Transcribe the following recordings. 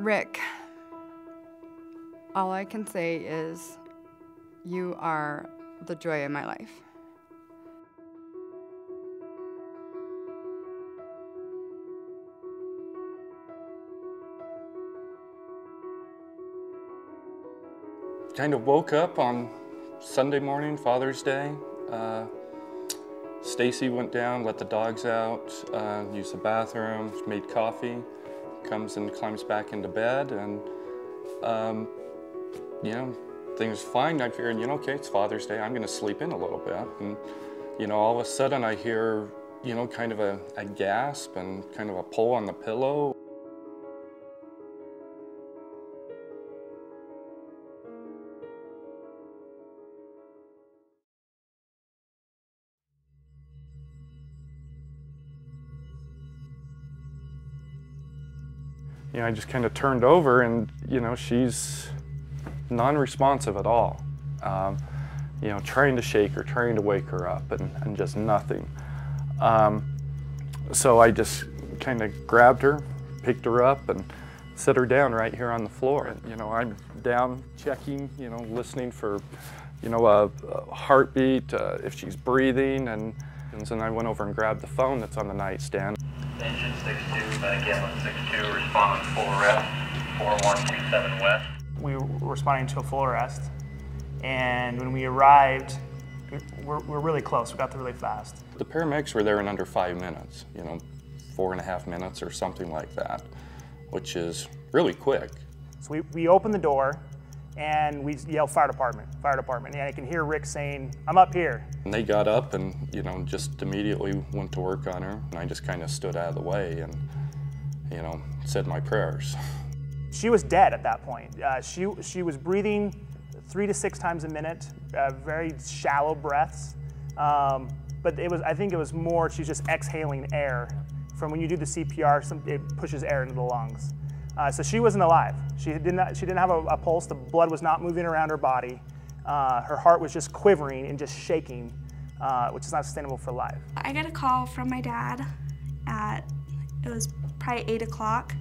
Rick, all I can say is you are the joy of my life. Kind of woke up on Sunday morning, Father's Day. Stacy went down, let the dogs out, used the bathroom, made coffee, comes and climbs back into bed, and you know, things fine. I figured, you know, okay, it's Father's Day, I'm gonna sleep in a little bit. And you know, all of a sudden I hear, you know, kind of a gasp and kind of a pull on the pillow. You know, I just kind of turned over and, you know, she's non-responsive at all. You know, trying to shake her, trying to wake her up, and just nothing. So I just kind of grabbed her, picked her up, and set her down right here on the floor. And, you know, I'm down checking, you know, listening for, you know, a heartbeat, if she's breathing, and then I went over and grabbed the phone that's on the nightstand. Engine 62, medic ambulance 62, responding to full arrest, 4127 West. We were responding to a full arrest, and when we arrived, we're really close. We got there really fast. The paramedics were there in under 5 minutes, you know, 4.5 minutes or something like that, which is really quick. So we opened the door, and we yelled, fire department, and I can hear Rick saying, I'm up here. And they got up and, you know, just immediately went to work on her, and I just kind of stood out of the way and, you know, said my prayers. She was dead at that point. She was breathing 3 to 6 times a minute, very shallow breaths. But I think it was more, she's just exhaling air. From when you do the CPR, it pushes air into the lungs. So she wasn't alive. She didn't have a pulse. The blood was not moving around her body. Her heart was just quivering and just shaking, which is not sustainable for life. I got a call from my dad it was probably 8 o'clock.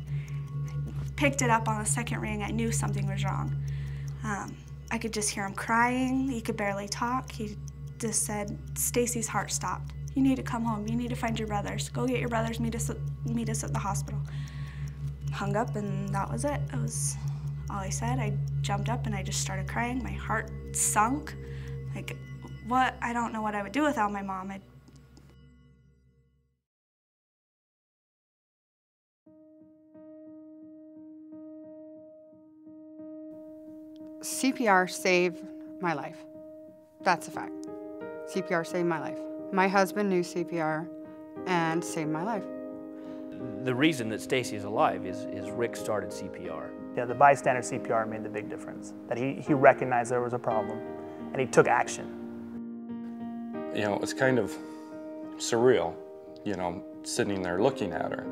Picked it up on the second ring. I knew something was wrong. I could just hear him crying. He could barely talk. He just said, Stacy's heart stopped. You need to come home. You need to find your brothers. Go get your brothers, meet us at the hospital. Hung up, and that was it. That was all he said. I jumped up and I just started crying. My heart sunk. Like, what? I don't know what I would do without my mom. CPR saved my life. That's a fact. CPR saved my life. My husband knew CPR and saved my life. The reason that Stacy is alive is Rick started CPR. Yeah, the bystander CPR made the big difference. That he recognized there was a problem, and he took action. You know, it's kind of surreal, you know, sitting there looking at her,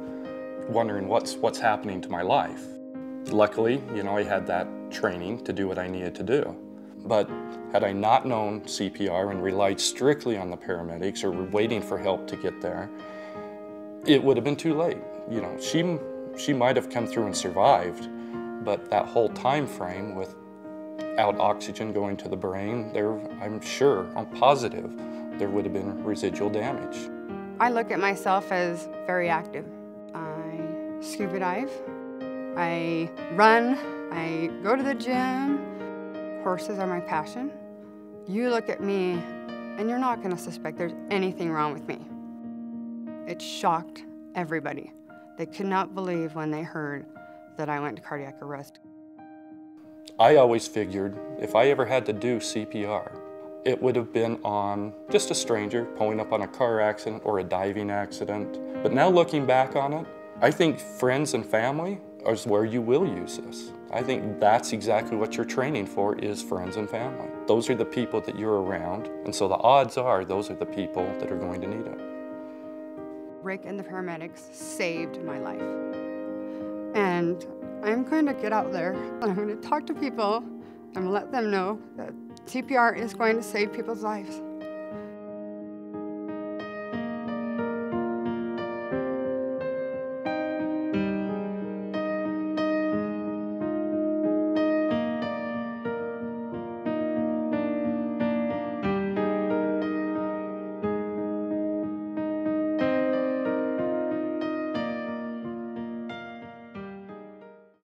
wondering what's happening to my life. Luckily, you know, I had that training to do what I needed to do. But had I not known CPR and relied strictly on the paramedics or were waiting for help to get there, it would have been too late. You know, she might have come through and survived, but that whole time frame without oxygen going to the brain, I'm positive, there would have been residual damage. I look at myself as very active. I scuba dive, I run, I go to the gym. Horses are my passion. You look at me and you're not gonna suspect there's anything wrong with me. It shocked everybody. They could not believe when they heard that I went to cardiac arrest. I always figured if I ever had to do CPR, it would have been on just a stranger pulling up on a car accident or a diving accident. But now looking back on it, I think friends and family is where you will use this. I think that's exactly what you're training for, is friends and family. Those are the people that you're around, and so the odds are those are the people that are going to need it. Rick and the paramedics saved my life. And I'm going to get out there, and I'm going to talk to people and let them know that CPR is going to save people's lives.